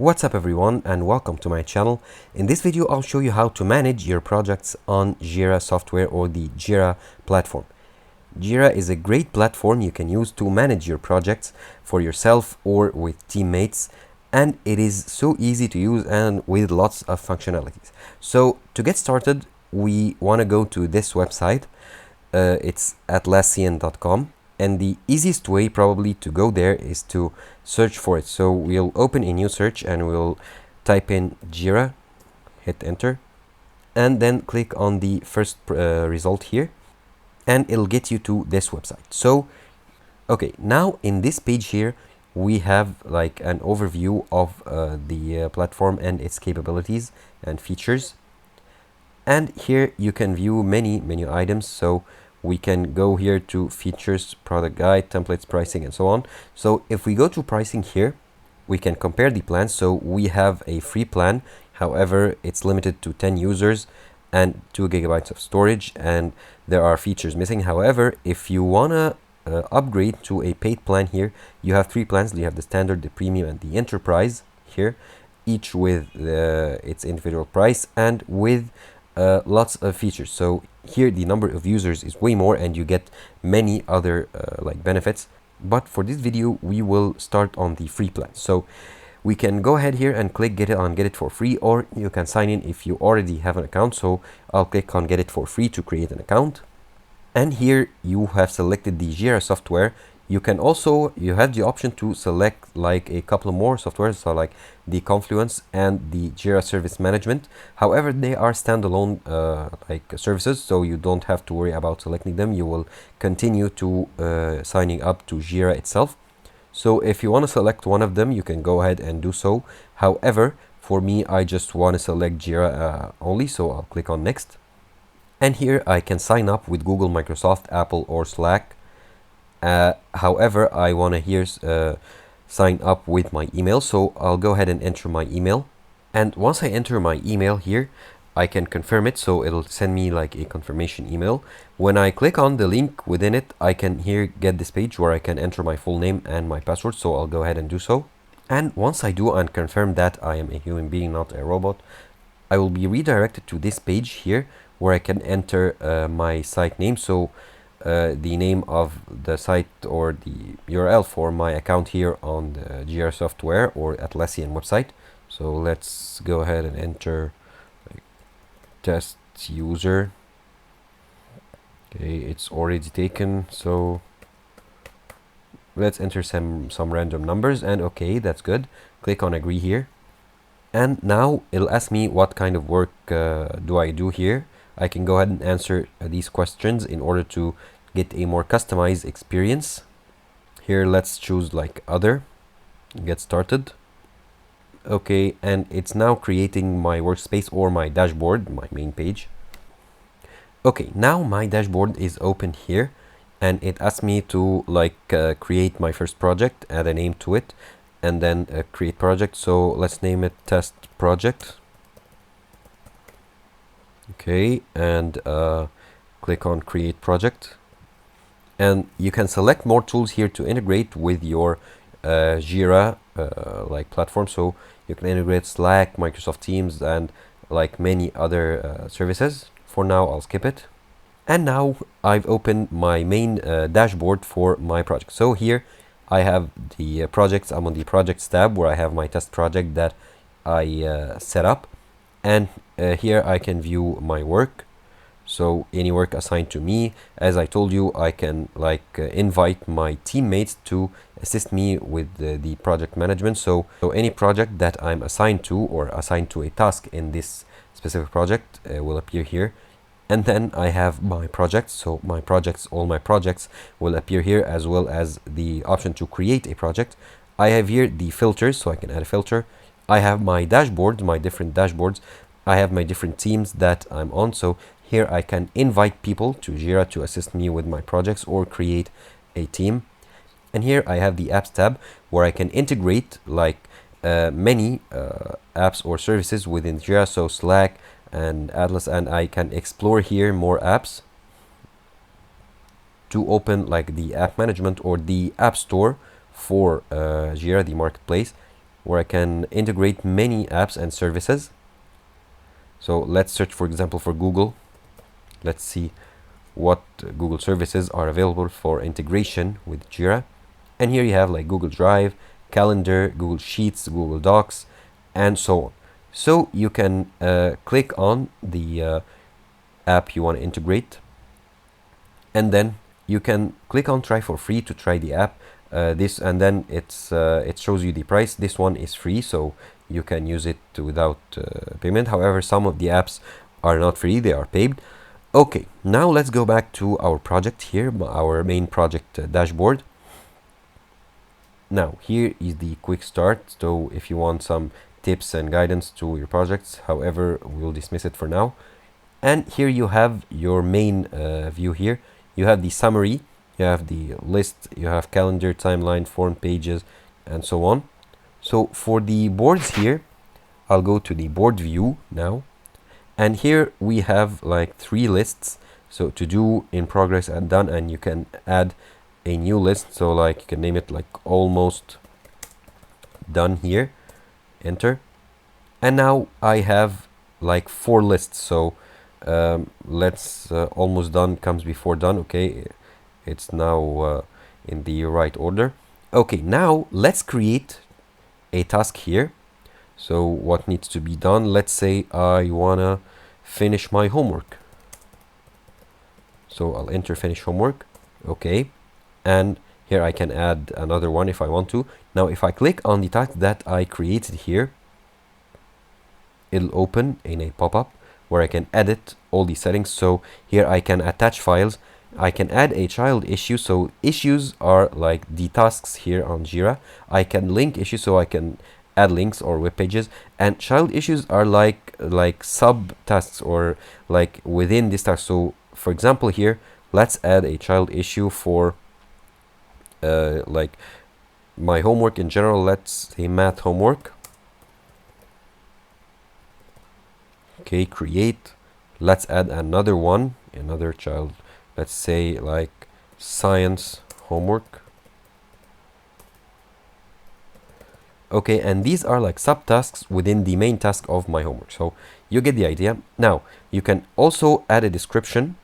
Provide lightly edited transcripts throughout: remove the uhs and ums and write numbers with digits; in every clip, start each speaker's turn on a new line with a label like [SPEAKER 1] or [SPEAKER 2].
[SPEAKER 1] What's up everyone and welcome to my channel. In this video I'll show you how to manage your projects on Jira software or the Jira platform. Jira is a great platform you can use to manage your projects for yourself or with teammates, and it is so easy to use and with lots of functionalities. So to get started we want to go to this website. It's atlassian.com. And the easiest way probably to go there is to search for it. So we'll open a new search and we'll type in Jira, hit enter, and then click on the first result here, and it'll get you to this website. So, okay, now in this page here, we have like an overview of the platform and its capabilities and features. And here you can view many menu items. So we can go here to features, product guide, templates, pricing, and so on. So if we go to pricing here, we can compare the plans. So we have a free plan. However, it's limited to 10 users and 2 gigabytes of storage, and there are features missing. However, if you wanna upgrade to a paid plan here, you have 3 plans. You have the standard, the premium, and the enterprise here, each with its individual price and with lots of features. So here the number of users is way more and you get many other like benefits, but for this video we will start on the free plan. So we can go ahead here and click get it for free, or you can sign in if you already have an account. So I'll click on get it for free to create an account, and here you have selected the Jira software. You have the option to select like a couple more softwares, so like the Confluence and the Jira Service Management. However, they are standalone like services, so you don't have to worry about selecting them. You will continue to signing up to Jira itself. So if you want to select one of them, you can go ahead and do so. However, for me, I just want to select Jira only, so I'll click on next. And here I can sign up with Google, Microsoft, Apple, or Slack. However, I want to here sign up with my email, so I'll go ahead and enter my email. And once I enter my email here, I can confirm it, so it'll send me like a confirmation email. When I click on the link within it, I can here get this page where I can enter my full name and my password, so I'll go ahead and do so. And once I do and confirm that I am a human being, not a robot, I will be redirected to this page here where I can enter my site name. So the name of the site or the URL for my account here on the Jira software or Atlassian website. So let's go ahead and enter like, test user. Okay, it's already taken, so let's enter some random numbers, and okay, that's good. Click on agree here, and now it'll ask me what kind of work do I do here. I can go ahead and answer these questions in order to get a more customized experience. Here let's choose like other, get started. Okay, and it's now creating my workspace or my dashboard, my main page. Okay, now my dashboard is open here, and it asks me to like create my first project, add a name to it, and then create project. So let's name it test project. Okay, and click on create project, and you can select more tools here to integrate with your Jira like platform. So you can integrate Slack, Microsoft Teams, and like many other services. For now I'll skip it. And now I've opened my main dashboard for my project. So here I have the projects. I'm on the projects tab where I have my test project that I set up, and here I can view my work. So any work assigned to me, as I told you, I can like invite my teammates to assist me with the project management. So any project that I'm assigned to or assigned to a task in this specific project will appear here. And then I have my projects. So my projects, all my projects will appear here, as well as the option to create a project. I have here the filters, so I can add a filter. I have my dashboard, my different dashboards. I have my different teams that I'm on. So here I can invite people to Jira to assist me with my projects or create a team. And here I have the apps tab where I can integrate like many apps or services within Jira, so Slack and Atlas, and I can explore here more apps to open like the app management or the app store for Jira, the marketplace. where I can integrate many apps and services. So let's search, for example, for Google. Let's see what Google services are available for integration with Jira. And here you have like Google Drive, Calendar, Google Sheets, Google Docs, and so on. So you can click on the app you want to integrate, and then you can click on try for free to try the app. And then it shows you the price. This one is free, so you can use it without payment. However, some of the apps are not free, they are paid. Okay, now let's go back to our project here, our main project dashboard. Now here is the quick start, so if you want some tips and guidance to your projects, however, we'll dismiss it for now. And here you have your main view here. You have the summary, you have the list, you have calendar, timeline, form, pages, and so on. So for the boards here, I'll go to the board view now. And here we have like 3 lists. So to do, in progress, and done, and you can add a new list. So like you can name it like almost done here, enter. And now I have like 4 lists. So let's almost done comes before done. Okay, it's now in the right order. Okay, now let's create a task here. So what needs to be done? Let's say I wanna finish my homework. So I'll enter finish homework. Okay, and here I can add another one if I want to. Now if I click on the task that I created here, it'll open in a pop-up where I can edit all the settings. So here I can attach files, I can add a child issue. So issues are like the tasks here on Jira. I can link issues, so I can add links or web pages, and child issues are like sub tasks or like within this task. So for example here, let's add a child issue for like my homework in general. Let's say math homework. Okay, create. Let's add another one, another child. Let's say like science homework. Okay, and these are like subtasks within the main task of my homework. So you get the idea. Now you can also add a description,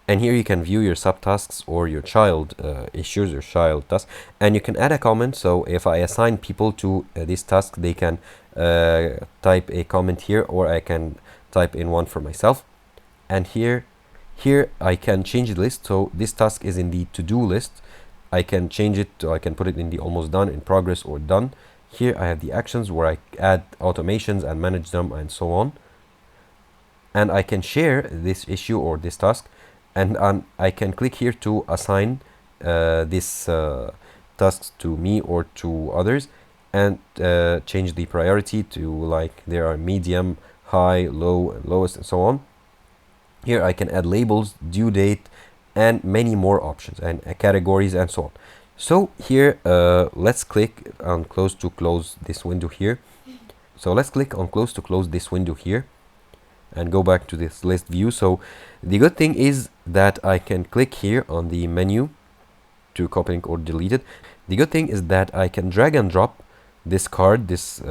[SPEAKER 1] and here you can view your subtasks or your child issues or child tasks, and you can add a comment. So if I assign people to this task, they can type a comment here, or I can type in one for myself. And here I can change the list. So this task is in the to-do list. I can change it to, I can put it in the almost done, in progress, or done. Here I have the actions where I add automations and manage them and so on. And I can share this issue or this task, and I can click here to assign this tasks to me or to others, and change the priority to like there are medium, high, low, and lowest, and so on. Here I can add labels, due date, and many more options, and categories, and so on. So here let's click on close to close this window here. So let's click on close to close this window here and go back to this list view. So the good thing is that I can click here on the menu to copy or delete it. The good thing is that I can drag and drop this card, this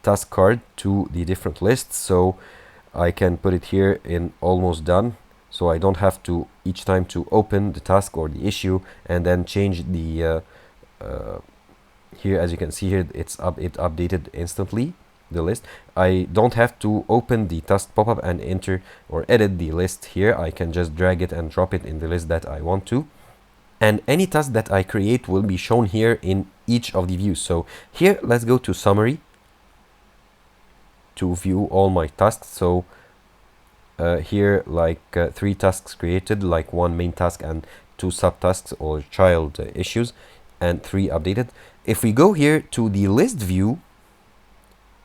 [SPEAKER 1] task card, to the different lists. So I can put it here in almost done, so I don't have to each time to open the task or the issue and then change the here, as you can see here, it updated instantly the list. I don't have to open the task pop-up and enter or edit the list here. I can just drag it and drop it in the list that I want to, and any task that I create will be shown here in each of the views. So here let's go to summary to view all my tasks. So here like 3 tasks created, like 1 main task and 2 subtasks or child issues, and 3 updated. If we go here to the list view,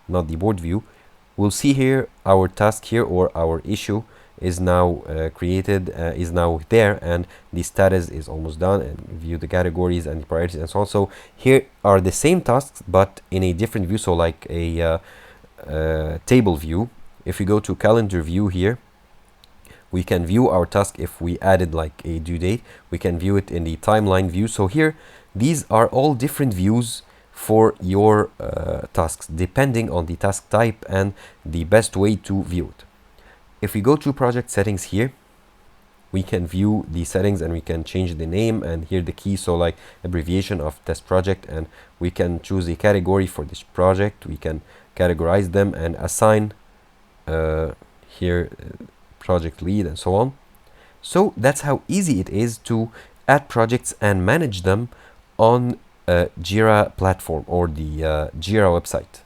[SPEAKER 1] not the board view, we'll see here our task here or our issue is now created, is now there, and the status is almost done, and view the categories and the priorities and so on. So here are the same tasks but in a different view, so like a table view. If we go to calendar view here, we can view our task. If we added like a due date, we can view it in the timeline view. So here these are all different views for your tasks, depending on the task type and the best way to view it. If we go to project settings here, we can view the settings and we can change the name and here the key, so like abbreviation of test project, and we can choose a category for this project. We can categorize them and assign here project lead and so on. So that's how easy it is to add projects and manage them on Jira platform or the Jira website.